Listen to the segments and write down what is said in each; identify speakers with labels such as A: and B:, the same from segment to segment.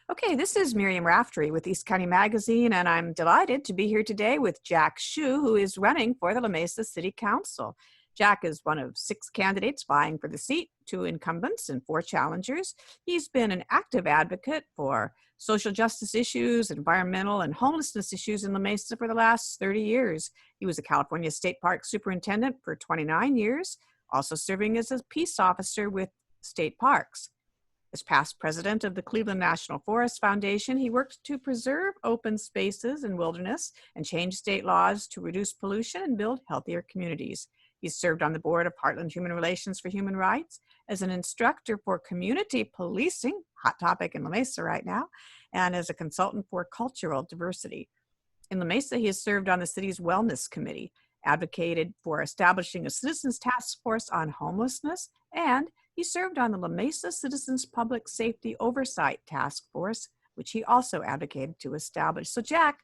A: Okay, this is Miriam Raftery with East County Magazine, and I'm delighted to be here today with Jack Shu, who is running for the La Mesa City Council. Jack is one of 6 candidates vying for the seat, 2 incumbents and 4 challengers. He's been an active advocate for social justice issues, environmental and homelessness issues in La Mesa for the last 30 years. He was a California State Park Superintendent for 29 years, also serving as a peace officer with state parks. As past president of the Cleveland National Forest Foundation, he worked to preserve open spaces and wilderness and change state laws to reduce pollution and build healthier communities. He's served on the board of Heartland Human Relations for Human Rights, as an instructor for community policing, hot topic in La Mesa right now, and as a consultant for cultural diversity. In La Mesa, he has served on the city's wellness committee, advocated for establishing a citizens task force on homelessness, and he served on the La Mesa Citizens Public Safety Oversight Task Force, which he also advocated to establish. So Jack,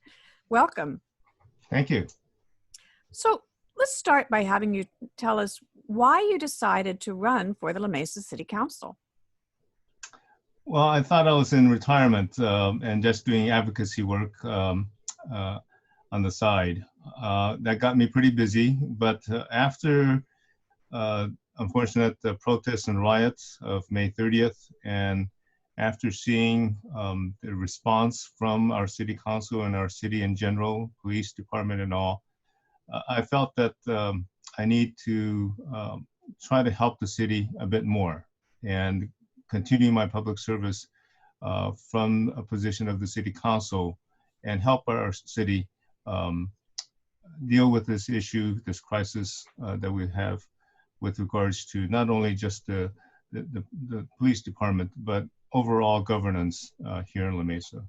A: welcome.
B: Thank you.
A: So let's start by having you tell us why you decided to run for the La Mesa City Council.
B: Well, I thought I was in retirement and just doing advocacy work on the side. That got me pretty busy, but after unfortunate protests and riots of May 30th, and after seeing the response from our city council and our city in general, police department and all, I felt that I need to try to help the city a bit more and continue my public service from a position of the city council and help our city deal with this issue, this crisis that we have with regards to not only just the police department, but overall governance here in La Mesa.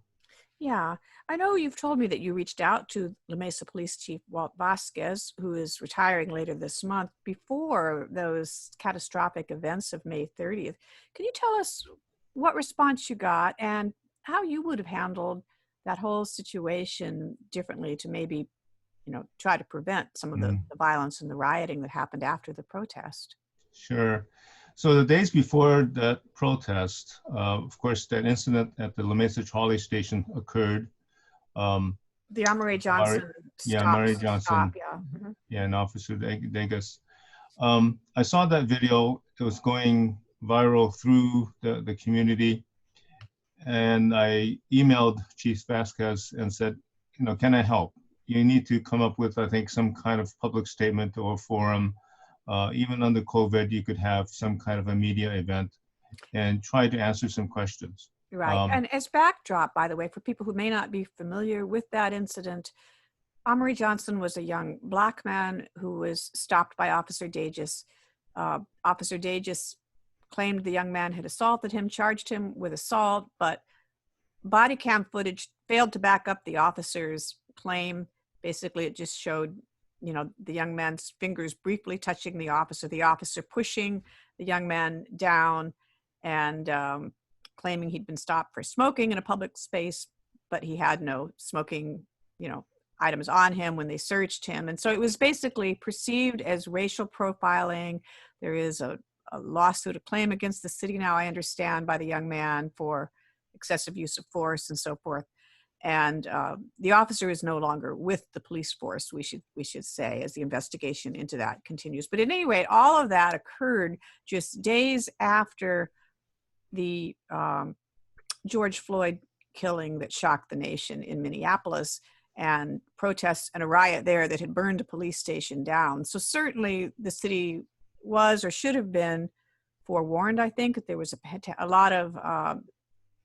A: Yeah, I know you've told me that you reached out to La Mesa Police Chief Walt Vasquez, who is retiring later this month, before those catastrophic events of May 30th. Can you tell us what response you got and how you would have handled that whole situation differently to maybe, try to prevent some of the violence and the rioting that happened after the protest?
B: Sure. So the days before that protest, of course, that incident at the La Mesa trolley station occurred.
A: The Murray Johnson
B: Murray Johnson. And Officer Degas. I saw that video. It was going viral through the community. And I emailed Chief Vasquez and said, can I help? You need to come up with, I think, some kind of public statement or forum. Even under COVID, you could have some kind of a media event and try to answer some questions.
A: Right. And as backdrop, by the way, for people who may not be familiar with that incident, Murray Johnson was a young Black man who was stopped by Officer Degas. Officer Degas claimed the young man had assaulted him, charged him with assault, but body cam footage failed to back up the officer's claim. Basically, it just showed, the young man's fingers briefly touching the officer pushing the young man down and claiming he'd been stopped for smoking in a public space, but he had no smoking, items on him when they searched him. And so it was basically perceived as racial profiling. There is a lawsuit, a claim against the city now, I understand, by the young man for excessive use of force and so forth. And the officer is no longer with the police force, we should say, as the investigation into that continues. But at any rate, all of that occurred just days after the George Floyd killing that shocked the nation in Minneapolis, and protests and a riot there that had burned a police station down. So certainly the city was or should have been forewarned, I think, that there was a lot of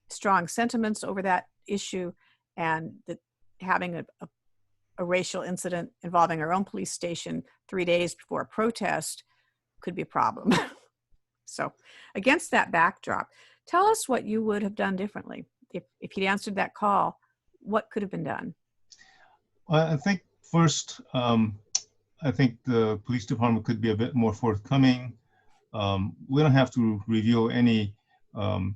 A: strong sentiments over that issue, and that having a racial incident involving our own police station 3 days before a protest could be a problem. So against that backdrop, tell us what you would have done differently. If he'd answered that call, what could have been done?
B: Well, I think first, I think the police department could be a bit more forthcoming. We don't have to reveal any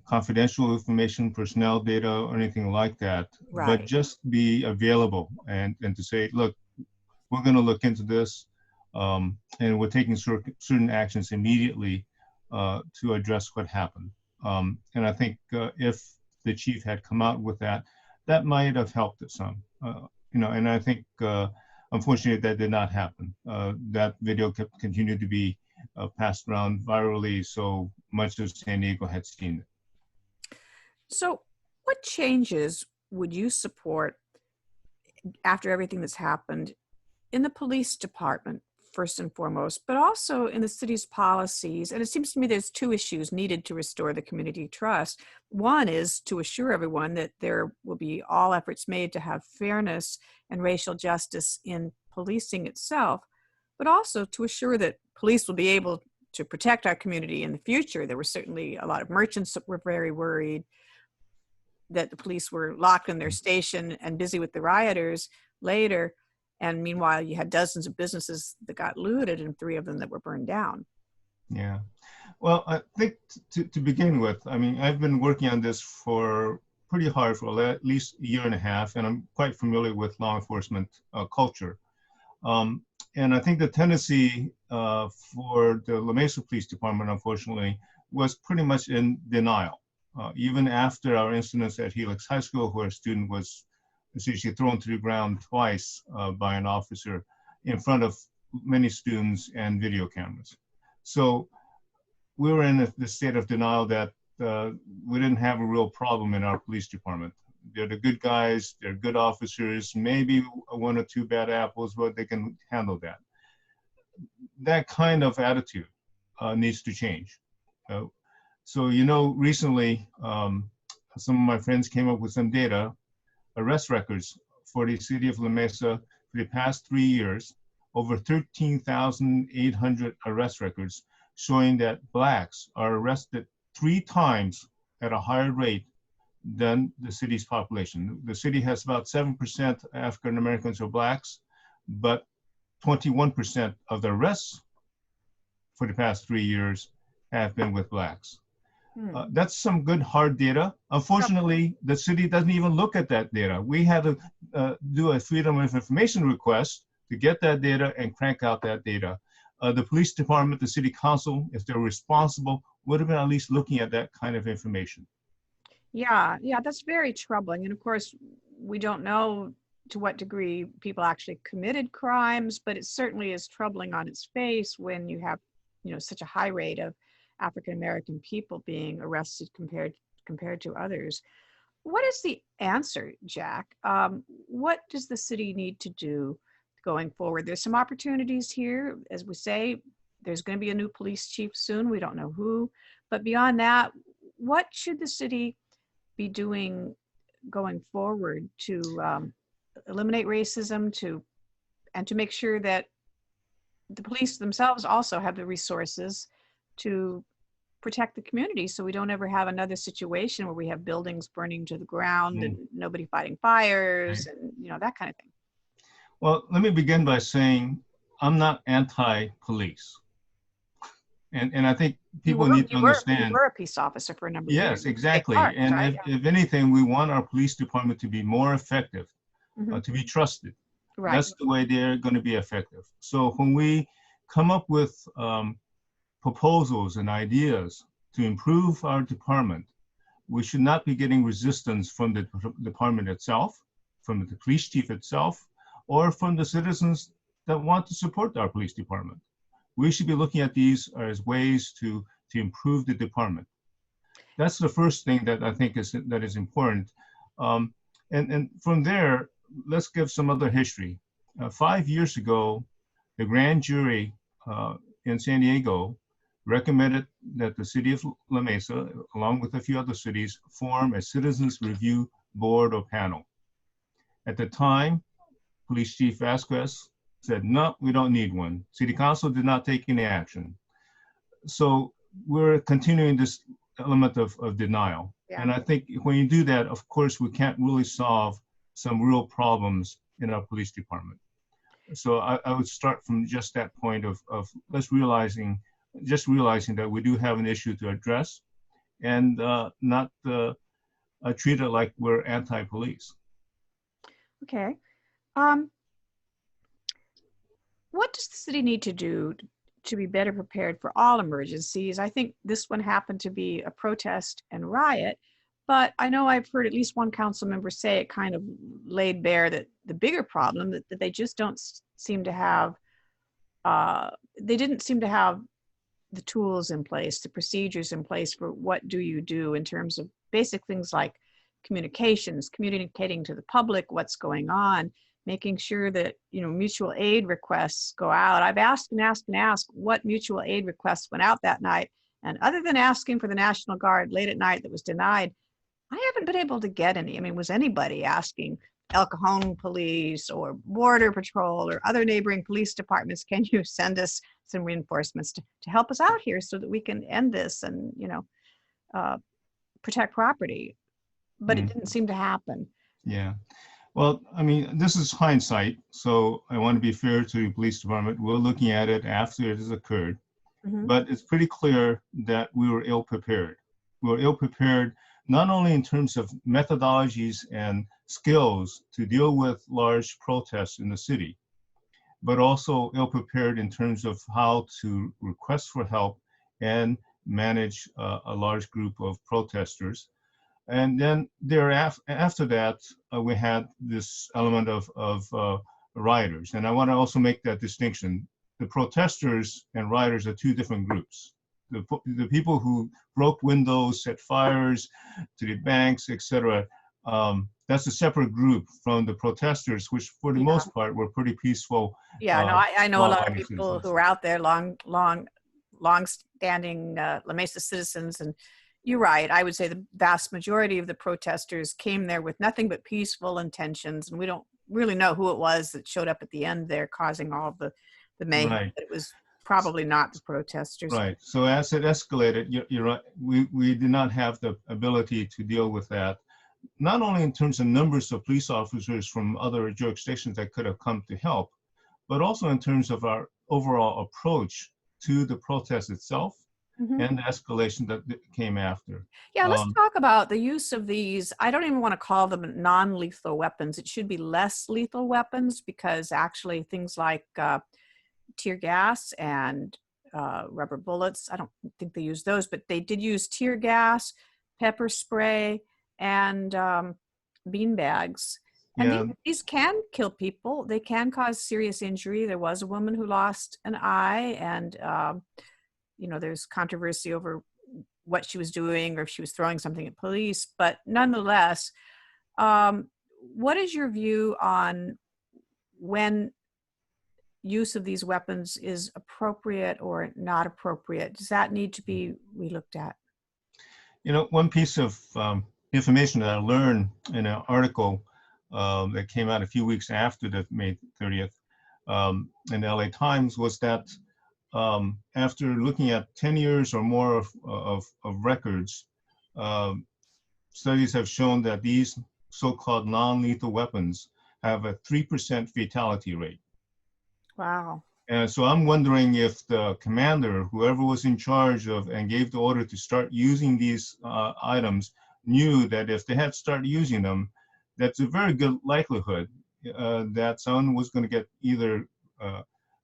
B: confidential information, personnel data, or anything like that,
A: right,
B: but just be available and to say, look, we're going to look into this, and we're taking certain actions immediately to address what happened. And I think if the chief had come out with that, that might have helped it some. And I think, unfortunately, that did not happen. That video continued to be passed around virally, so much of San Diego had seen it.
A: So what changes would you support after everything that's happened in the police department, first and foremost, but also in the city's policies? And it seems to me there's two issues needed to restore the community trust. One is to assure everyone that there will be all efforts made to have fairness and racial justice in policing itself, but also to assure that police will be able to protect our community in the future. There were certainly a lot of merchants that were very worried that the police were locked in their station and busy with the rioters later. And meanwhile, you had dozens of businesses that got looted and 3 of them that were burned down.
B: Yeah. Well, I think to begin with, I mean, I've been working on this for pretty hard for at least a year and a half, and I'm quite familiar with law enforcement culture. And I think the tendency for the La Mesa Police Department, unfortunately, was pretty much in denial. Even after our incidents at Helix High School, where a student was essentially thrown to the ground twice by an officer in front of many students and video cameras. So we were in the state of denial that we didn't have a real problem in our police department. They're the good guys, they're good officers, maybe 1 or 2 bad apples, but they can handle that. That kind of attitude needs to change. So, recently, some of my friends came up with some data, arrest records for the city of La Mesa for the past 3 years, over 13,800 arrest records showing that Blacks are arrested 3 times at a higher rate than the city's population. The city has about 7% African Americans or Blacks, but 21% of the arrests for the past 3 years have been with Blacks. That's some good hard data. Unfortunately, the city doesn't even look at that data. We had to do a Freedom of Information request to get that data and crank out that data. The police department, the city council, if they're responsible, would have been at least looking at that kind of information.
A: Yeah, that's very troubling. And of course, we don't know to what degree people actually committed crimes, but it certainly is troubling on its face when you have, such a high rate of African American people being arrested compared to others. What is the answer, Jack? What does the city need to do going forward? There's some opportunities here. As we say, there's going to be a new police chief soon. We don't know who. But beyond that, what should the city be doing going forward to eliminate racism, and to make sure that the police themselves also have the resources to protect the community, so we don't ever have another situation where we have buildings burning to the ground and nobody fighting fires and that kind of thing?
B: Well, let me begin by saying I'm not anti-police. And I think people need to understand.
A: You were a peace officer for a number of years.
B: Yes, exactly. And if anything, we want our police department to be more effective, to be trusted. Right. That's the way they're going to be effective. So when we come up with proposals and ideas to improve our department, we should not be getting resistance from the department itself, from the police chief itself, or from the citizens that want to support our police department. We should be looking at these as ways to improve the department. That's the first thing that I think is important. And from there, let's give some other history. 5 years ago, the grand jury in San Diego recommended that the city of La Mesa, along with a few other cities, form a citizens review board or panel. At the time, Police Chief Vasquez said, no, we don't need one. City Council did not take any action. So we're continuing this element of denial. Yeah. And I think when you do that, of course, we can't really solve some real problems in our police department. So I would start from just that point of realizing that we do have an issue to address, and not treat it like we're anti-police.
A: Okay. What does the city need to do to be better prepared for all emergencies? I think this one happened to be a protest and riot, But I know I've heard at least one council member say it kind of laid bare that the bigger problem that they just don't seem to have, they didn't seem to have the tools in place, the procedures in place for what do you do in terms of basic things like communications, communicating to the public what's going on, making sure that, you know, mutual aid requests go out. I've asked and asked and asked what mutual aid requests went out that night. And other than asking for the National Guard late at night that was denied, I haven't been able to get any. I mean, was anybody asking El Cajon Police or Border Patrol or other neighboring police departments, can you send us some reinforcements to help us out here so that we can end this and, you know, protect property? But it didn't seem to happen.
B: Yeah. Well, I mean, this is hindsight, so I want to be fair to the police department. We're looking at it after it has occurred, but it's pretty clear that we were ill prepared. We were ill prepared not only in terms of methodologies and skills to deal with large protests in the city, but also ill prepared in terms of how to request for help and manage a large group of protesters. And then after that, we had this element of rioters. And I want to also make that distinction. The protesters and rioters are two different groups. The people who broke windows, set fires to the banks, etc., that's a separate group from the protesters, which for the most part were pretty peaceful.
A: Yeah, no, I know a lot of people
B: citizens
A: who are out there, long-standing La Mesa citizens, and you're right. I would say the vast majority of the protesters came there with nothing but peaceful intentions, and we don't really know who it was that showed up at the end there causing all of the mayhem.
B: Right.
A: But it was probably not the protesters.
B: Right. So as it escalated, you're right. We did not have the ability to deal with that, not only in terms of numbers of police officers from other jurisdictions that could have come to help, but also in terms of our overall approach to the protest itself and the escalation that came after.
A: Yeah, let's talk about the use of these. I don't even want to call them non-lethal weapons. It should be less lethal weapons, because actually things like tear gas and rubber bullets, I don't think they use those, but they did use tear gas, pepper spray, and bean bags. And these can kill people. They can cause serious injury. There was a woman who lost an eye, and you know, there's controversy over what she was doing or if she was throwing something at police. But nonetheless, what is your view on when use of these weapons is appropriate or not appropriate? Does that need to be relooked at?
B: You know, one piece of information that I learned in an article that came out a few weeks after the May 30th in the LA Times was that after looking at 10 years or more of records, studies have shown that these so-called non-lethal weapons have a 3% fatality rate.
A: Wow.
B: And so I'm wondering if the commander, whoever was in charge of and gave the order to start using these items, knew that if they had started using them, that's a very good likelihood that someone was going to get either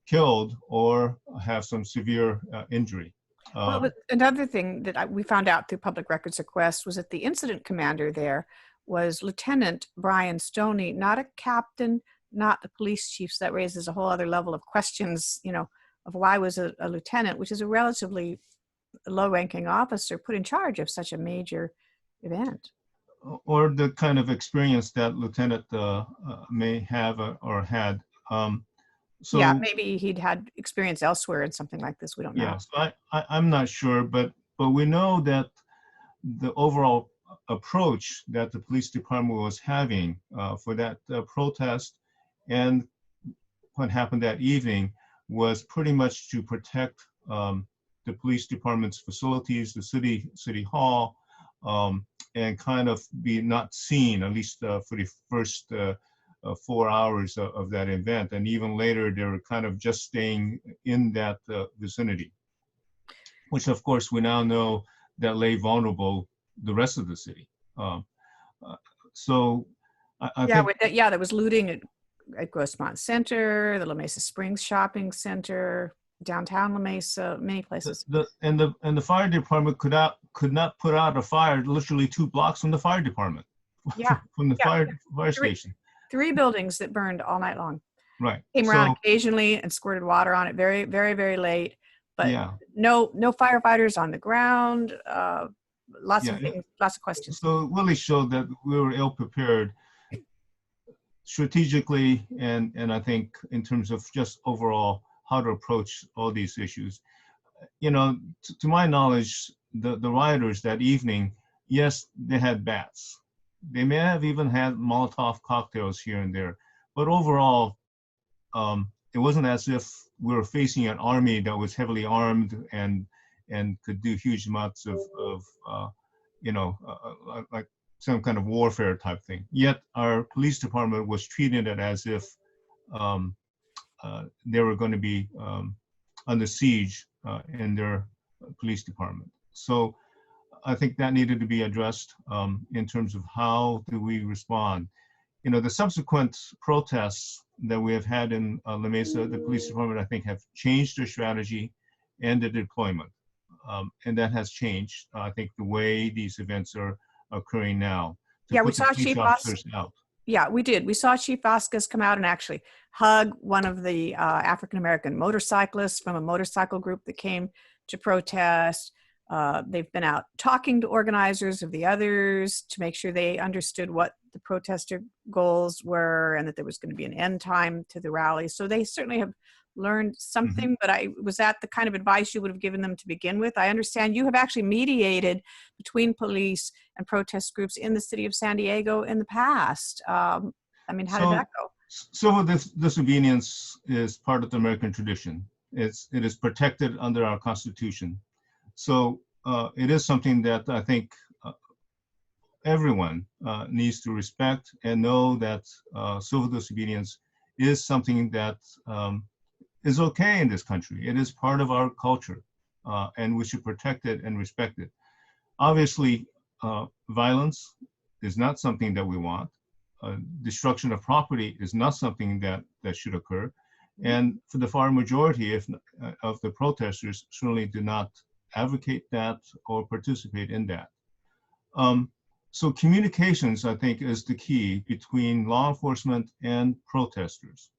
B: killed or have some severe injury.
A: Well, but another thing that we found out through public records request was that the incident commander there was Lieutenant Brian Stoney, not a captain, not the police chief. So that raises a whole other level of questions, you know, of why was a lieutenant, which is a relatively low-ranking officer, put in charge of such a major event.
B: Or the kind of experience that lieutenant may have or had. So
A: yeah, maybe he'd had experience elsewhere in something like this. We don't know.
B: Yeah, so I'm not sure, but we know that the overall approach that the police department was having for that protest and what happened that evening was pretty much to protect the police department's facilities, the city hall, and kind of be not seen, at least for the first 4 hours of that event. And even later, they were kind of just staying in that vicinity, which of course we now know that lay vulnerable the rest of the city. So I think
A: there was looting at Grossmont Center, the La Mesa Springs Shopping Center, downtown La Mesa, many places.
B: And the fire department could not put out a fire literally 2 blocks from the fire department,
A: Yeah.
B: from the
A: Yeah.
B: fire
A: Three,
B: station.
A: three buildings that burned all night long.
B: Right.
A: Came around
B: So,
A: occasionally and squirted water on it very, very, very late, but
B: yeah.
A: no firefighters on the ground. Lots
B: Yeah.
A: of things, lots of questions.
B: So it really showed that we were ill prepared strategically, and I think in terms of just overall how to approach all these issues. You know, to my knowledge, the rioters that evening, yes, they had bats. They may have even had Molotov cocktails here and there, but overall, it wasn't as if we were facing an army that was heavily armed and could do huge amounts of like some kind of warfare type thing. Yet our police department was treating it as if they were going to be under siege in their police department. So I think that needed to be addressed in terms of how do we respond. You know, the subsequent protests that we have had in La Mesa, the police department, I think, have changed their strategy and their deployment. And that has changed, I think, the way these events are occurring now.
A: Yeah, we
B: put the
A: saw
B: police
A: Chief
B: officers out.
A: Yeah, we did. We saw Chief Vasquez come out and actually hug one of the African-American motorcyclists from a motorcycle group that came to protest. They've been out talking to organizers of the others to make sure they understood what the protester goals were and that there was going to be an end time to the rally. So they certainly have learned something, but was that the kind of advice you would have given them to begin with? I understand you have actually mediated between police and protest groups in the city of San Diego in the past. I mean, how did that go?
B: Civil disobedience is part of the American tradition. It is protected under our Constitution. So it is something that I think everyone needs to respect and know that civil disobedience is something that is okay in this country. It is part of our culture, and we should protect it and respect it. Obviously, violence is not something that we want. Destruction of property is not something that should occur. And for the far majority of the protesters certainly do not advocate that or participate in that. So communications, I think, is the key between law enforcement and protesters,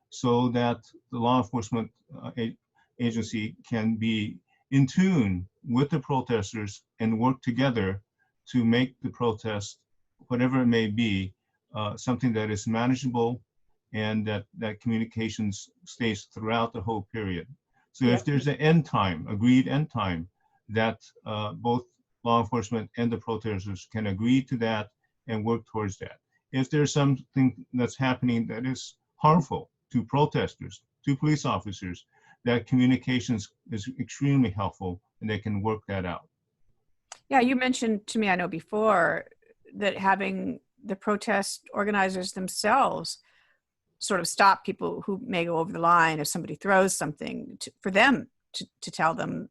B: so that the law enforcement agency can be in tune with the protesters and work together to make the protest, whatever it may be, something that is manageable and that communications stays throughout the whole period. So if there's an end time, agreed end time, that both law enforcement and the protesters can agree to that and work towards that. If there's something that's happening that is harmful to protesters, to police officers, that communications is extremely helpful and they can work that out.
A: Yeah, you mentioned to me, I know before, that having the protest organizers themselves sort of stop people who may go over the line if somebody throws something, for them to tell them,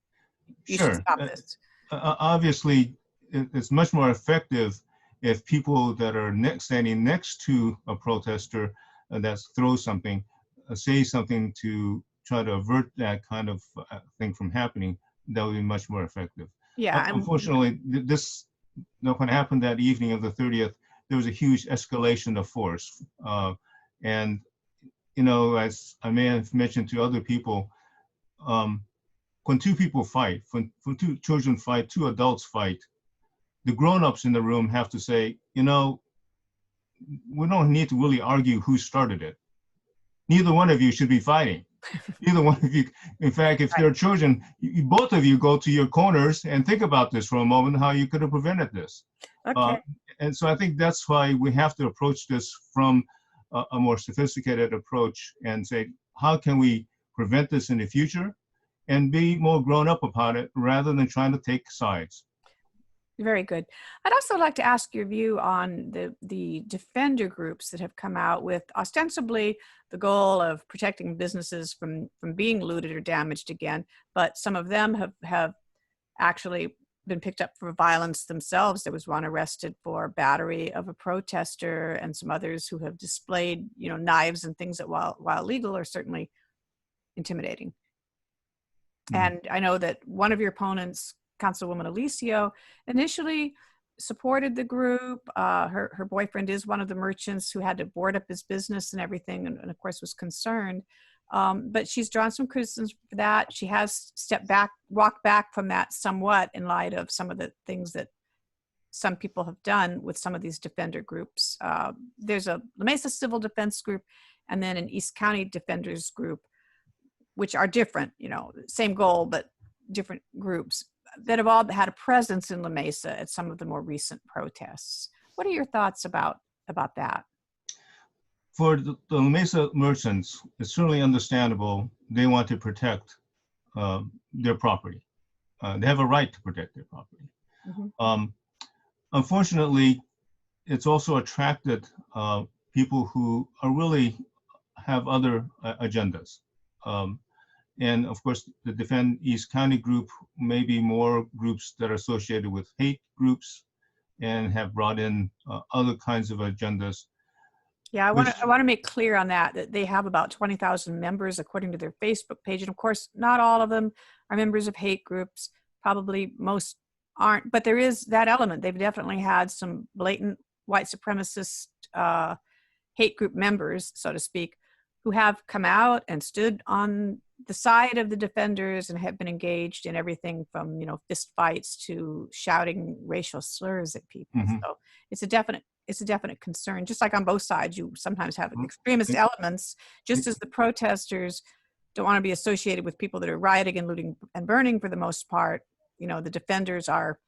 A: you should stop this.
B: Obviously, it's much more effective if people that are standing next to a protester that throws something, say something to try to avert that kind of thing from happening. That would be much more effective.
A: Yeah.
B: Unfortunately, when it happened that evening of the 30th, there was a huge escalation of force. And, you know, as I may have mentioned to other people, when two people fight, when two children fight, two adults fight, the grown-ups in the room have to say, you know, we don't need to really argue who started it. Neither one of you should be fighting. Neither one of you. In fact, if there are children, both of you go to your corners and think about this for a moment, how you could have prevented this.
A: Okay.
B: And so I think that's why we have to approach this from a more sophisticated approach and say, how can we prevent this in the future and be more grown up about it rather than trying to take sides.
A: Very good. I'd also like to ask your view on the defender groups that have come out with ostensibly the goal of protecting businesses from being looted or damaged again, but some of them have actually been picked up for violence themselves. There was one arrested for battery of a protester, and some others who have displayed, you know, knives and things that, while legal, are certainly intimidating. And I know that one of your opponents Councilwoman Alicio, initially supported the group. Her boyfriend is one of the merchants who had to board up his business and everything, and of course was concerned. But she's drawn some criticism for that. She has walked back from that somewhat in light of some of the things that some people have done with some of these defender groups. There's a La Mesa Civil Defense Group and then an East County Defenders Group, which are different, same goal, but different groups that have all had a presence in La Mesa at some of the more recent protests. What are your thoughts about that?
B: For the La Mesa merchants, it's certainly understandable. They want to protect their property. They have a right to protect their property.
A: Mm-hmm.
B: Unfortunately, it's also attracted people who are really have other agendas. And of course, the Defend East County group may be more groups that are associated with hate groups and have brought in other kinds of agendas.
A: Yeah, I want to make clear on that they have about 20,000 members according to their Facebook page. And of course, not all of them are members of hate groups. Probably most aren't, but there is that element. They've definitely had some blatant white supremacist hate group members, so to speak, who have come out and stood on the side of the defenders and have been engaged in everything from, fist fights to shouting racial slurs at people. Mm-hmm. So it's a definite concern. Just like on both sides, you sometimes have extremist elements, just as the protesters don't want to be associated with people that are rioting and looting and burning for the most part. The defenders are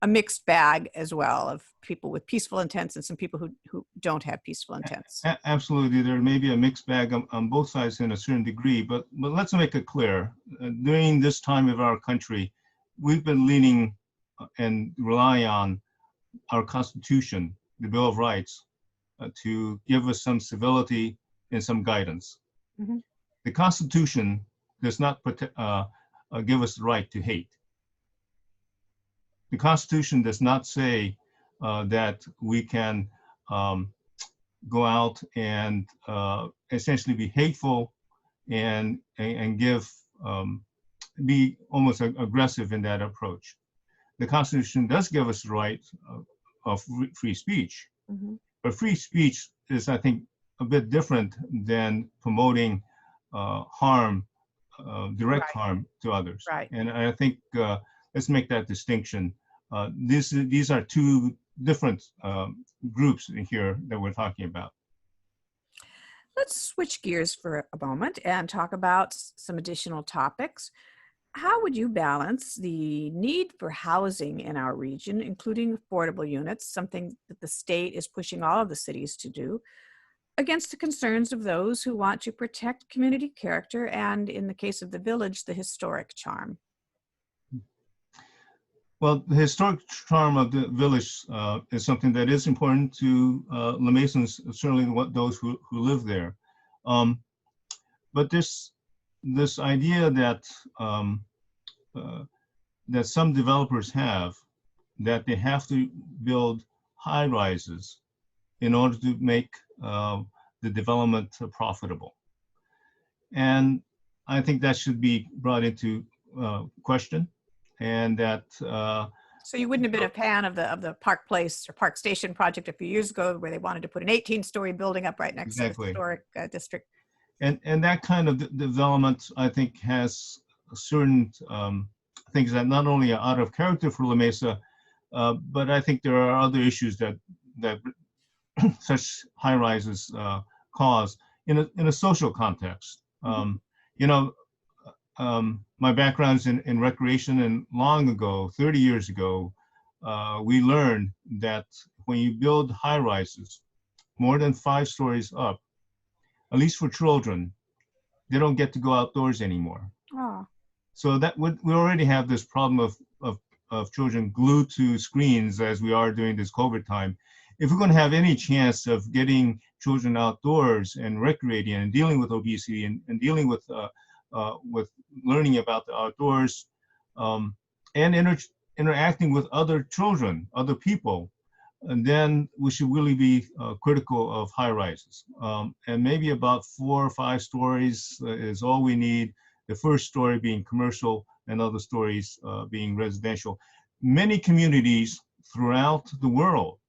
A: a mixed bag as well of people with peaceful intents and some people who don't have peaceful intents.
B: Absolutely. There may be a mixed bag on both sides in a certain degree, but let's make it clear. During this time of our country, we've been leaning and relying on our Constitution, the Bill of Rights, to give us some civility and some guidance. Mm-hmm. The Constitution does not give us the right to hate. The Constitution does not say that we can go out and essentially be hateful and give be almost aggressive in that approach. The Constitution does give us the right of free speech, mm-hmm. but free speech is, I think, a bit different than promoting harm, direct harm to others.
A: Right.
B: And I think let's make that distinction. These are two different groups here that we're talking about.
A: Let's switch gears for a moment and talk about some additional topics. How would you balance the need for housing in our region, including affordable units, something that the state is pushing all of the cities to do, against the concerns of those who want to protect community character and, in the case of the village, the historic charm?
B: Well, the historic charm of the village is something that is important to La Mesans, certainly those who live there. But this idea that that some developers have, that they have to build high rises in order to make the development profitable. And I think that should be brought into question. And that
A: so you wouldn't have been a fan of the Park Place or Park Station project a few years ago, where they wanted to put an 18-story building up right next to the historic district.
B: And that kind of development, I think, has certain things that not only are out of character for La Mesa, but I think there are other issues that such high rises cause in a social context. My background's in recreation, and long ago, 30 years ago, we learned that when you build high rises, more than 5 stories up, at least for children, they don't get to go outdoors anymore.
A: Oh.
B: So that we already have this problem of children glued to screens as we are during this COVID time. If we're going to have any chance of getting children outdoors and recreating and dealing with obesity and dealing with learning about the outdoors and interacting with other children, other people, and then we should really be critical of high rises. And maybe about 4 or 5 stories is all we need. the first story being commercial and other stories being residential. Many communities throughout the world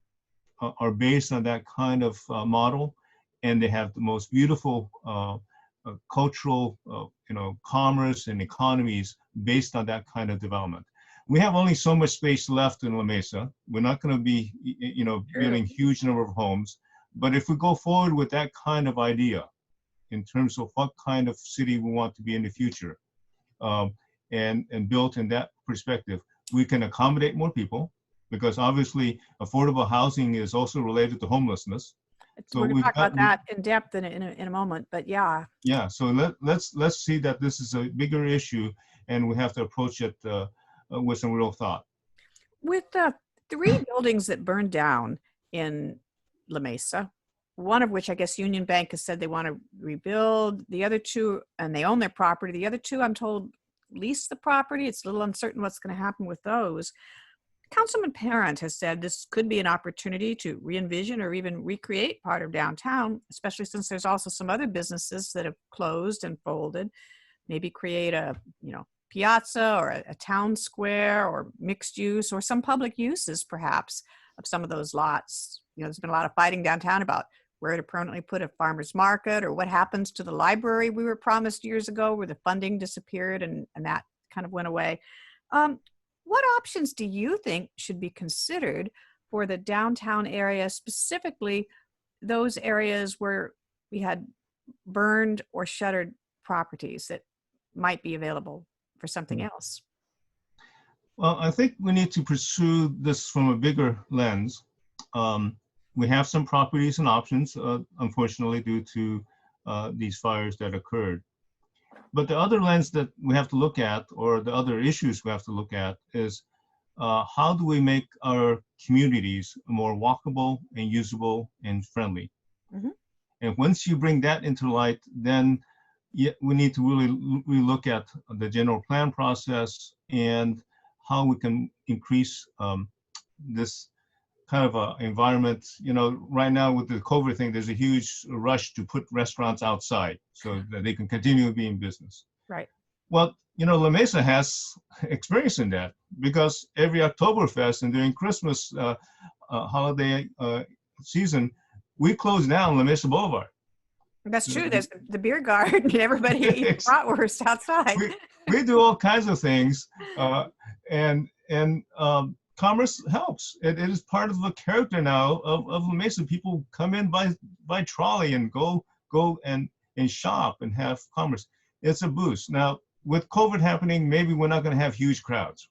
B: are based on that kind of model, and they have the most beautiful cultural, commerce and economies based on that kind of development. We have only so much space left in La Mesa. We're not going to be, building huge number of homes. But if we go forward with that kind of idea, in terms of what kind of city we want to be in the future, and built in that perspective, we can accommodate more people, because obviously affordable housing is also related to homelessness. So
A: We're going to
B: we've
A: talk
B: got,
A: about that in depth in a moment, but yeah.
B: yeah. So let's see that this is a bigger issue, and we have to approach it with some real thought.
A: With the 3 buildings that burned down in La Mesa, one of which I guess Union Bank has said they want to rebuild, the other 2, and they own their property. The other 2, I'm told, lease the property. It's a little uncertain what's going to happen with those. Councilman Parent has said this could be an opportunity to re-envision or even recreate part of downtown, especially since there's also some other businesses that have closed and folded. Maybe create a, piazza or a town square or mixed use or some public uses perhaps of some of those lots. There's been a lot of fighting downtown about where to permanently put a farmer's market, or what happens to the library we were promised years ago where the funding disappeared and that kind of went away. What options do you think should be considered for the downtown area, specifically those areas where we had burned or shuttered properties that might be available for something else?
B: Well, I think we need to pursue this from a bigger lens. We have some properties and options, unfortunately, due to these fires that occurred. But the other lens that we have to look at, or the other issues we have to look at, is how do we make our communities more walkable and usable and friendly? Mm-hmm. And once you bring that into light, then we need to really look at the general plan process and how we can increase this kind of environment. Right now with the COVID thing, there's a huge rush to put restaurants outside so that they can continue to be in business.
A: Right.
B: Well, La Mesa has experience in that, because every Oktoberfest and during Christmas holiday season, we close down La Mesa Boulevard.
A: That's true. There's the beer garden and everybody eats bratwurst outside.
B: We do all kinds of things, and commerce helps. It is part of the character now of La Mesa. People come in by trolley and go and shop and have commerce. It's a boost. Now, with COVID happening, maybe we're not going to have huge crowds.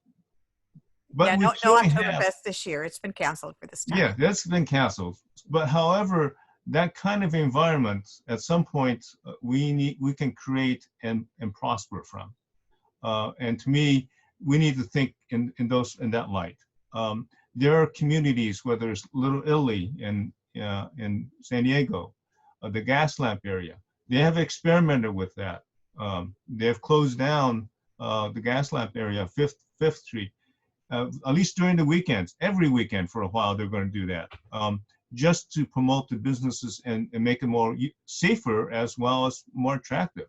B: But
A: yeah, no Oktoberfest this year. It's been canceled for this time.
B: Yeah, that's been canceled. But however, that kind of environment, at some point, we can create and prosper from. And to me, we need to think in that light. There are communities, whether it's Little Italy in San Diego, the gas lamp area. They have experimented with that. They have closed down the gas lamp area, Fifth Street, at least during the weekends. Every weekend for a while, they're going to do that, just to promote the businesses and make it more safer as well as more attractive.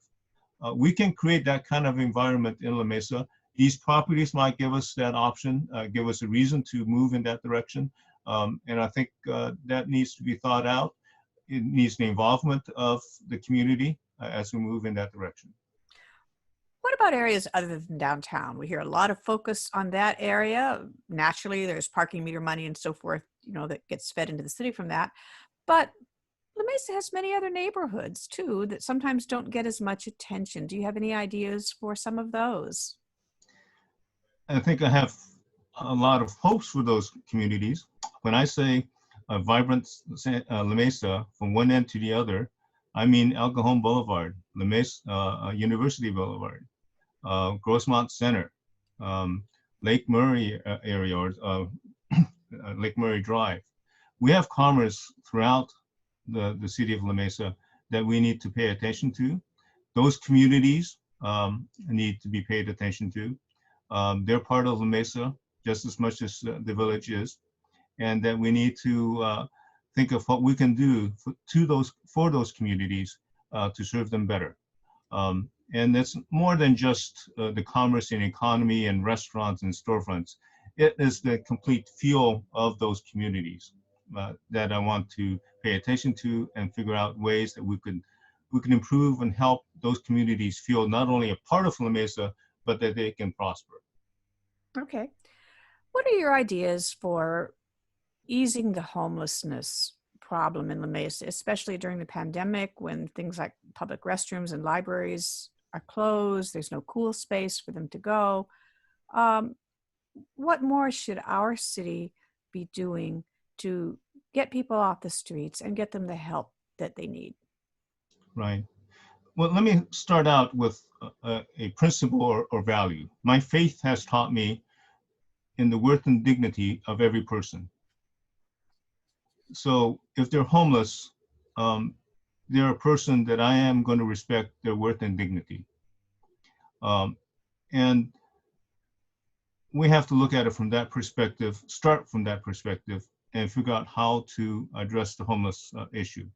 B: We can create that kind of environment in La Mesa. These properties might give us that option, give us a reason to move in that direction. And I think that needs to be thought out. It needs the involvement of the community as we move in that direction.
A: What about areas other than downtown? We hear a lot of focus on that area. Naturally, there's parking meter money and so forth, that gets fed into the city from that. But La Mesa has many other neighborhoods too that sometimes don't get as much attention. Do you have any ideas for some of those?
B: I think I have a lot of hopes for those communities. When I say a vibrant La Mesa from one end to the other, I mean El Cajon Boulevard, La Mesa University Boulevard, Grossmont Center, Lake Murray area, or Lake Murray Drive. We have commerce throughout the city of La Mesa that we need to pay attention to. Those communities need to be paid attention to. They're part of La Mesa just as much as the village is, and that we need to think of what we can do for those communities to serve them better. And it's more than just the commerce and economy and restaurants and storefronts. It is the complete feel of those communities that I want to pay attention to and figure out ways that we can improve and help those communities feel not only a part of La Mesa, but that they can prosper.
A: Okay. What are your ideas for easing the homelessness problem in La Mesa, especially during the pandemic when things like public restrooms and libraries are closed, there's no cool space for them to go? What more should our city be doing to get people off the streets and get them the help that they need?
B: Right. Well, let me start out with a principle or value. My faith has taught me in the worth and dignity of every person. So if they're homeless, they're a person that I am going to respect their worth and dignity. And we have to look at it from that perspective, start from that perspective, and figure out how to address the homeless issue.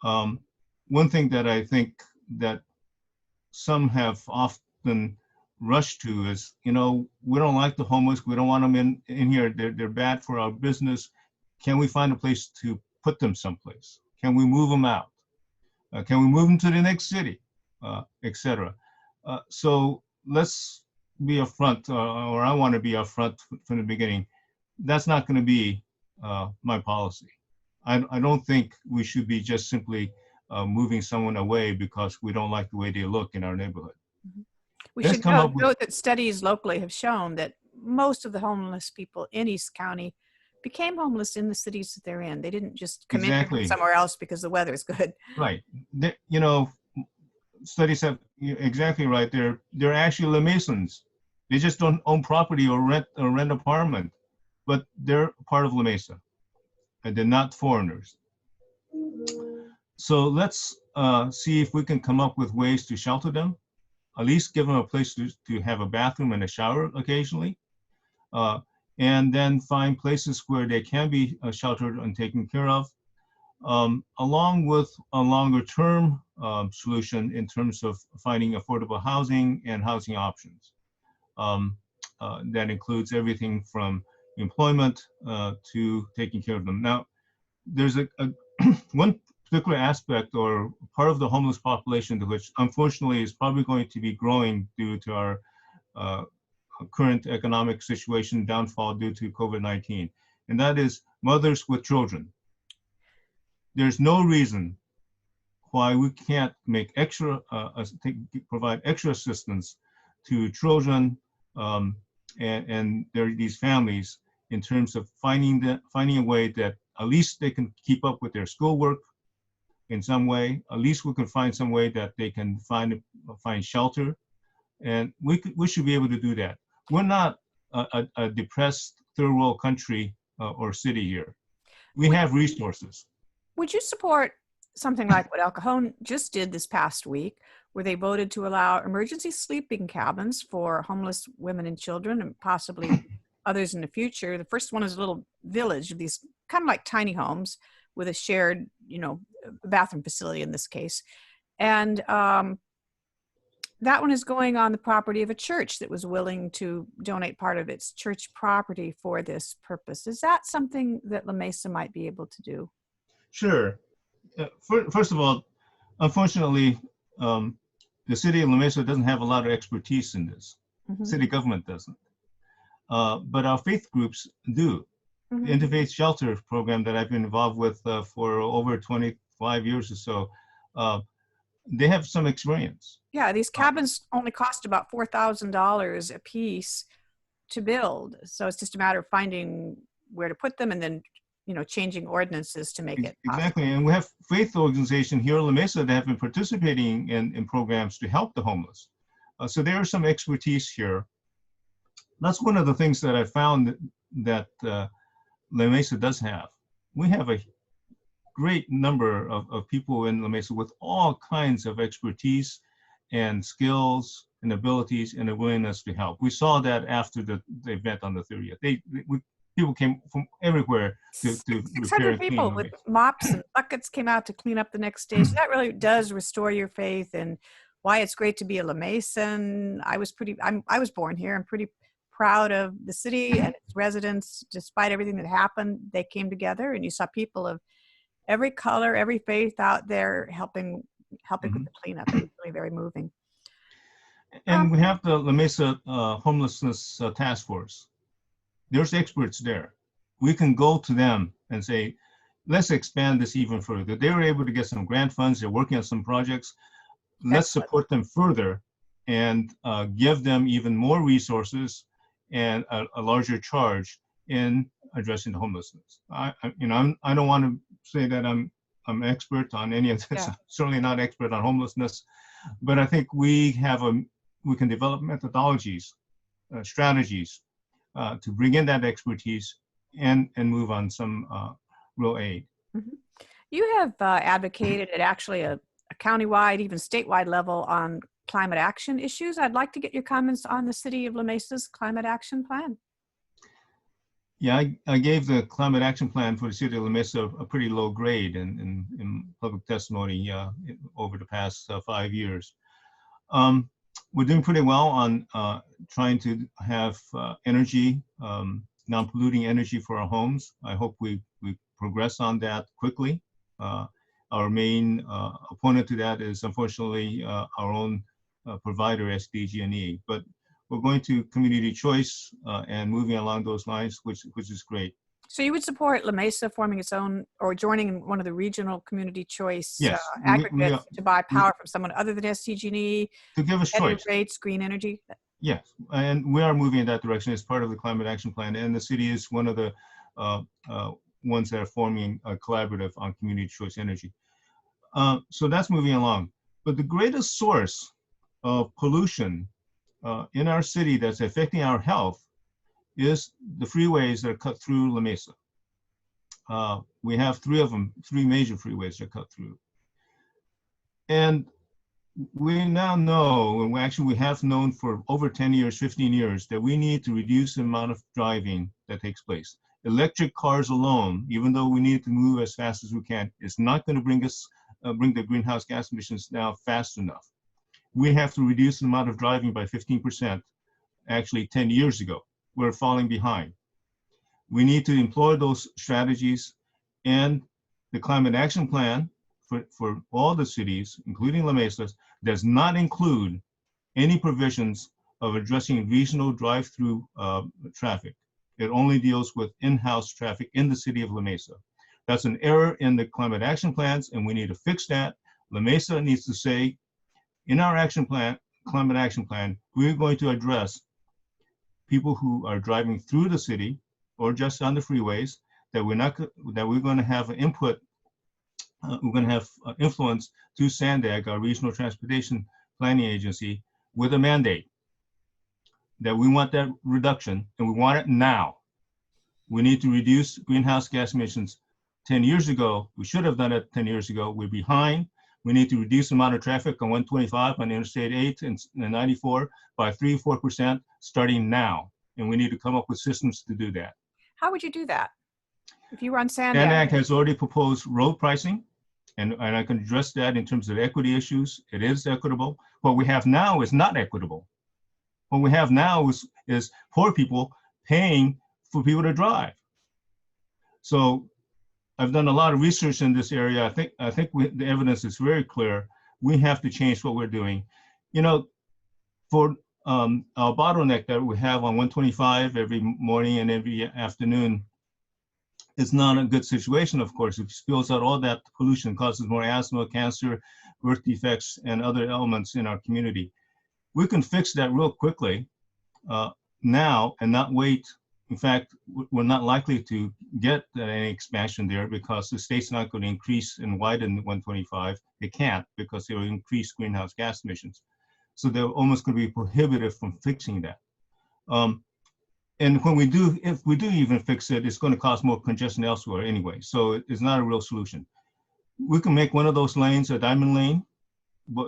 B: One thing that I think that some have often rushed to is, we don't like the homeless, we don't want them in here, they're bad for our business. Can we find a place to put them someplace? Can we move them out? Can we move them to the next city, etc. So let's be upfront, or I want to be upfront from the beginning. That's not going to be my policy. I don't think we should be just simply moving someone away because we don't like the way they look in our neighborhood.
A: We should note that studies locally have shown that most of the homeless people in East County became homeless in the cities that they're in. They didn't just come in from somewhere else because the weather is good.
B: Right. Studies have, exactly right. They're actually La Mesans. They just don't own property or rent apartment, but they're part of La Mesa, and they're not foreigners. So let's see if we can come up with ways to shelter them, at least give them a place to have a bathroom and a shower occasionally, and then find places where they can be sheltered and taken care of, along with a longer term solution in terms of finding affordable housing and housing options. That includes everything from employment to taking care of them. Now, there's one particular aspect or part of the homeless population which unfortunately is probably going to be growing due to our current economic situation, downfall due to COVID-19, and that is mothers with children. There's no reason why we can't make provide extra assistance to children and these families in terms of finding a way that at least they can keep up with their schoolwork in some way. At least we can find some way that they can find shelter, and we should be able to do that. We're not a depressed third world country or city here. We have resources.
A: Would you support something like what El Cajon just did this past week, where they voted to allow emergency sleeping cabins for homeless women and children, and possibly others in the future? The first one is a little village of these kind of like tiny homes with a shared, bathroom facility in this case. And that one is going on the property of a church that was willing to donate part of its church property for this purpose. Is that something that La Mesa might be able to do?
B: Sure. First of all, unfortunately, the city of La Mesa doesn't have a lot of expertise in this. Mm-hmm. City government doesn't. But our faith groups do. Mm-hmm. The Interfaith Shelter program that I've been involved with for over 25 years or so, they have some experience.
A: Yeah, these cabins only cost about $4,000 a piece to build. So it's just a matter of finding where to put them and then changing ordinances to make it possible.
B: Exactly. And we have faith organizations here in La Mesa that have been participating in programs to help the homeless. So there is some expertise here. That's one of the things that I found that La Mesa does have. We have a great number of people in La Mesa with all kinds of expertise and skills and abilities and a willingness to help. We saw that after the event on the 30th. People came from everywhere to
A: 600 people with mops and buckets came out to clean up the next day. So that really does restore your faith in why it's great to be a La Mason. I was born here. I'm pretty proud of the city and its residents. Despite everything that happened, they came together, and you saw people of every color, every faith out there helping with the cleanup. It was really very moving.
B: And we have the La Mesa Homelessness Task Force. There's experts there. We can go to them and say, let's expand this even further. They were able to get some grant funds. They're working on some projects. Let's support them further and give them even more resources and a larger charge in addressing the homelessness. I don't want to say that I'm expert on any of this.
A: Yeah.
B: I'm certainly not expert on homelessness, but I think we can develop methodologies, strategies to bring in that expertise and move on some real aid.
A: Mm-hmm. You have advocated at actually a countywide, even statewide level on climate action issues. I'd like to get your comments on the City of La Mesa's climate action plan.
B: Yeah, I gave the climate action plan for the City of La Mesa a pretty low grade in public testimony over the past 5 years. We're doing pretty well on trying to have energy, non-polluting energy for our homes. I hope we progress on that quickly. Our main opponent to that is unfortunately our own provider, SDG&E. But we're going to community choice and moving along those lines, which is great.
A: So you would support La Mesa forming its own or joining one of the regional community choice
B: Yes,
A: aggregates to buy power from someone other than SDG&E,
B: to give us choice.
A: rates, green energy?
B: Yes, and we are moving in that direction as part of the climate action plan. And the city is one of the ones that are forming a collaborative on community choice energy. So that's moving along. But the greatest source of pollution in our city that's affecting our health is the freeways that are cut through La Mesa. We have 3 of them, 3 major freeways that cut through. And we now know, and we have known for over 10 years, 15 years, that we need to reduce the amount of driving that takes place. Electric cars alone, even though we need to move as fast as we can, is not going to bring the greenhouse gas emissions down fast enough. We have to reduce the amount of driving by 15%, actually 10 years ago. We're falling behind. We need to employ those strategies, and the climate action plan for all the cities, including La Mesa, does not include any provisions of addressing regional drive-through traffic. It only deals with in-house traffic in the city of La Mesa. That's an error in the climate action plans, and we need to fix that. La Mesa needs to say, in our climate action plan, we're going to address people who are driving through the city or just on the freeways, that we're going to have input, we're going to have influence to SANDAG, our regional transportation planning agency, with a mandate that we want that reduction, and we want it now. We need to reduce greenhouse gas emissions 10 years ago. We should have done it 10 years ago. We're behind. We need to reduce the amount of traffic on 125 on Interstate 8 and 94 by 3-4% starting now. And we need to come up with systems to do that.
A: How would you do that? If you were on SANDAG?
B: SANDAG has already proposed road pricing, and I can address that in terms of equity issues. It is equitable. What we have now is not equitable. What we have now is poor people paying for people to drive. So I've done a lot of research in this area. I think the evidence is very clear. We have to change what we're doing. You know, for our bottleneck that we have on 125 every morning and every afternoon, it's not a good situation, of course. It spills out all that pollution, causes more asthma, cancer, birth defects, and other elements in our community. We can fix that real quickly now and not wait. In fact, we're not likely to get any expansion there because the state's not going to increase and widen 125. They can't because they will increase greenhouse gas emissions. So they're almost going to be prohibitive from fixing that. And when if we do even fix it, it's going to cause more congestion elsewhere anyway. So it's not a real solution. We can make one of those lanes a diamond lane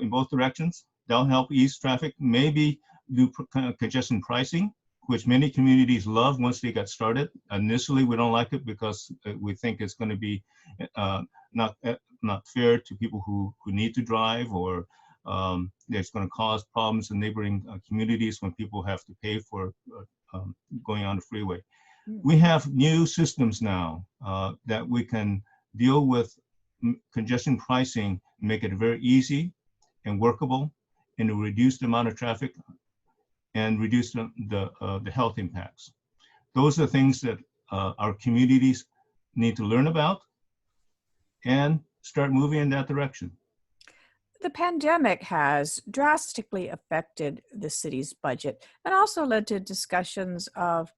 B: in both directions. That'll help ease traffic. Maybe do congestion pricing, which many communities love once they get started. Initially, we don't like it because we think it's going to be not fair to people who need to drive or It's going to cause problems in neighboring communities when people have to pay for going on the freeway. We have new systems now that we can deal with congestion pricing, make it very easy and workable, and to reduce the amount of traffic and reduce the health impacts. Those are things that our communities need to learn about and start moving in that direction.
A: The pandemic has drastically affected the city's budget and also led to discussions of,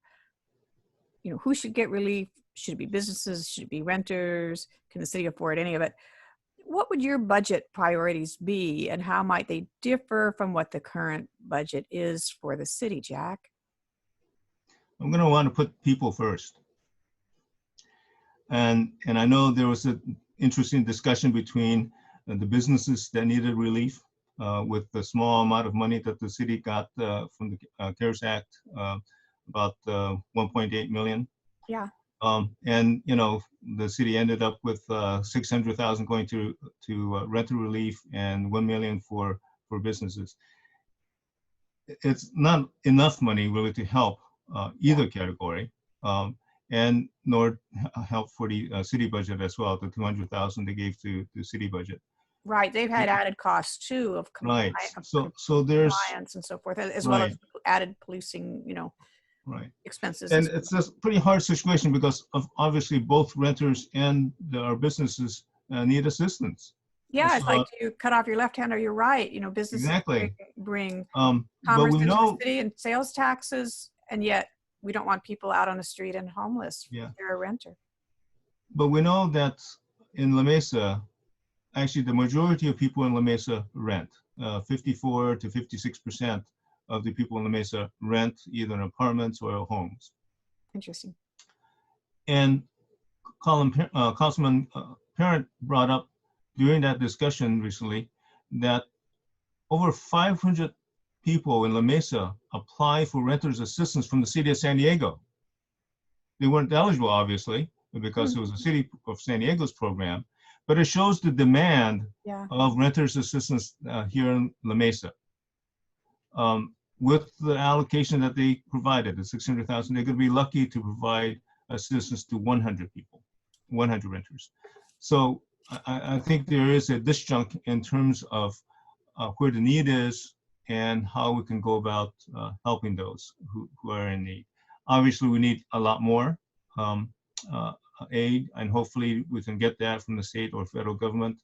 A: who should get relief? Should it be businesses? Should it be renters? Can the city afford any of it? What would your budget priorities be, and how might they differ from what the current budget is for the city, Jack?
B: I'm going to want to put people first. And I know there was an interesting discussion between the businesses that needed relief with the small amount of money that the city got from the CARES Act, about 1.8 million.
A: Yeah.
B: And the city ended up with 600,000 going to rental relief and 1 million for businesses. It's not enough money really to help either category, and nor help for the city budget as well. The 200,000 they gave to the city budget.
A: Right, they've had added costs too of
B: Right. So there's
A: compliance and so forth, as well as added policing,
B: right
A: expenses.
B: And it's a pretty hard situation because of obviously both renters and our businesses need assistance.
A: Yeah, it's like, do you cut off your left hand or your right? Businesses
B: exactly
A: bring
B: but
A: commerce
B: we
A: into
B: know
A: the city and sales taxes, and yet we don't want people out on the street and homeless.
B: Yeah.
A: If you're a renter.
B: But we know that in La Mesa, actually the majority of people in La Mesa rent. 54 to 56% of the people in La Mesa rent either in apartments or homes.
A: Interesting.
B: And Councilman Parent brought up during that discussion recently that over 500 people in La Mesa apply for renters assistance from the city of San Diego. They weren't eligible, obviously, because it was the city of San Diego's program, but it shows the demand of renters assistance here in La Mesa. With the allocation that they provided, the 600,000, they're going to be lucky to provide assistance to 100 people, 100 renters. So I think there is a disjunct in terms of where the need is and how we can go about helping those who are in need. Obviously, we need a lot more aid, and hopefully we can get that from the state or federal government.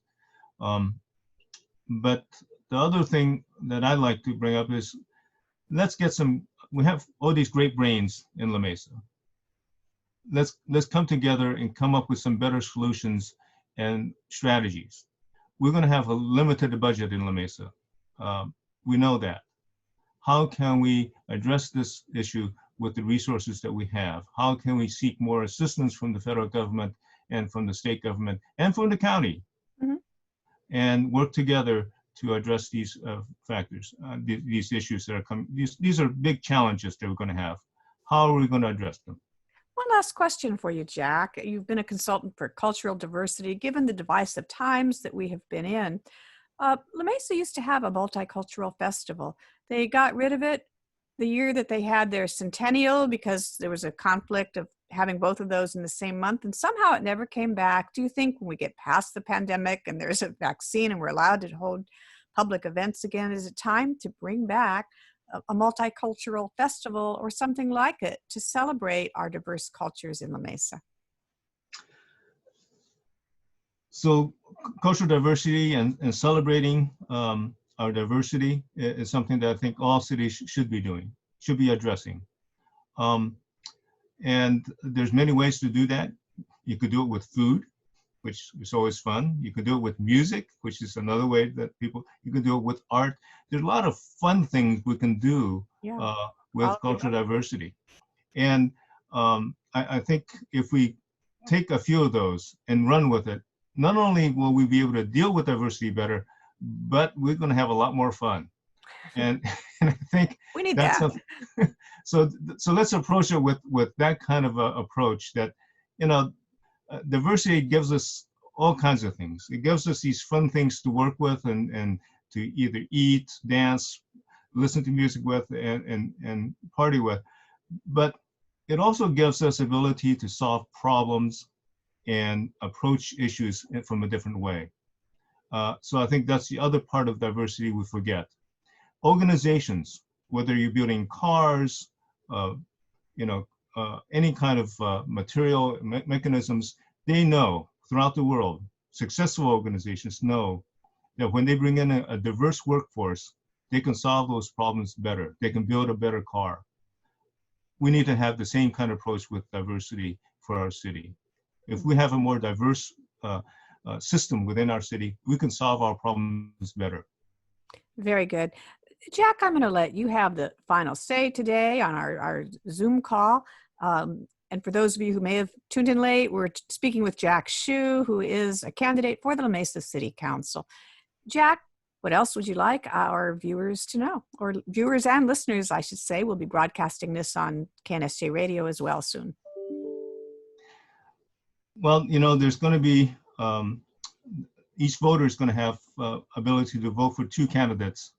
B: But the other thing that I'd like to bring up is, we have all these great brains in La Mesa. Let's come together and come up with some better solutions and strategies. We're going to have a limited budget in La Mesa. We know that. How can we address this issue with the resources that we have? How can we seek more assistance from the federal government and from the state government and from the county, and work together to address these factors, these issues that are coming? These are big challenges that we're going to have. How are we going to address them?
A: One last question for you, Jack. You've been a consultant for cultural diversity. Given the divisive times that we have been in, La Mesa used to have a multicultural festival. They got rid of it the year that they had their centennial because there was a conflict of having both of those in the same month, and somehow it never came back. Do you think when we get past the pandemic and there's a vaccine and we're allowed to hold public events again, is it time to bring back a multicultural festival or something like it to celebrate our diverse cultures in La Mesa?
B: So cultural diversity and celebrating our diversity is something that I think all cities should be doing, should be addressing. And there's many ways to do that. You could do it with food, which is always fun. You could do it with music, which is another way that you can do it with art. There's a lot of fun things we can do with cultural diversity. And I think if we take a few of those and run with it, not only will we be able to deal with diversity better, but we're going to have a lot more fun. And I think
A: we need that.
B: So let's approach it with that kind of approach that, diversity gives us all kinds of things. It gives us these fun things to work with and to either eat, dance, listen to music with, and party with. But it also gives us ability to solve problems and approach issues from a different way. So I think that's the other part of diversity we forget. Organizations, whether you're building cars, any kind of material mechanisms, they know throughout the world, successful organizations know that when they bring in a diverse workforce, they can solve those problems better. They can build a better car. We need to have the same kind of approach with diversity for our city. If we have a more diverse system within our city, we can solve our problems better.
A: Very good. Jack, I'm going to let you have the final say today on our Zoom call. And for those of you who may have tuned in late, we're speaking with Jack Shu, who is a candidate for the Mesa City Council. Jack, what else would you like our viewers to know? Or viewers and listeners, I should say. We'll be broadcasting this on KNSJ Radio as well soon.
B: Well, there's going to be, each voter is going to have ability to vote for 2 candidates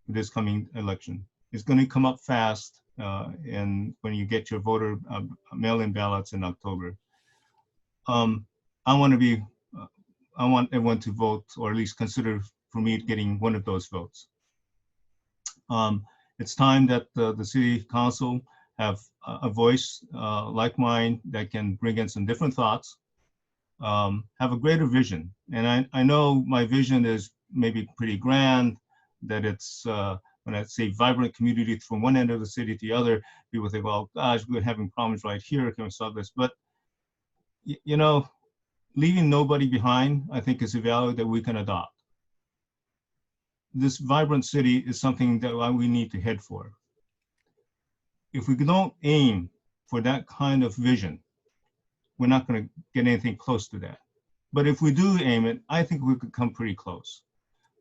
B: this coming election. It's going to come up fast, and when you get your voter mail-in ballots in October. I want everyone to vote, or at least consider for me getting one of those votes. It's time that the City Council have a voice like mine that can bring in some different thoughts, have a greater vision. And I know my vision is maybe pretty grand, that it's, when I say vibrant community from one end of the city to the other, people think, well, gosh, we're having problems right here, can we solve this? But, leaving nobody behind, I think, is a value that we can adopt. This vibrant city is something that we need to head for. If we don't aim for that kind of vision, we're not going to get anything close to that. But if we do aim it, I think we could come pretty close.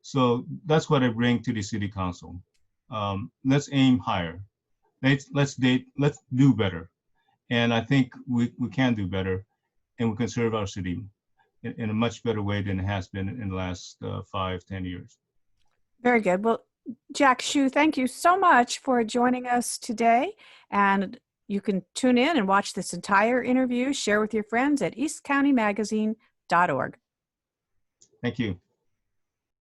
B: So that's what I bring to the City Council. Let's aim higher. Let's do better. And I think we can do better, and we can serve our city in a much better way than it has been in the last 5-10 years.
A: Very good. Well, Jack Shu, thank you so much for joining us today. And you can tune in and watch this entire interview, share with your friends at eastcountymagazine.org.
B: Thank you.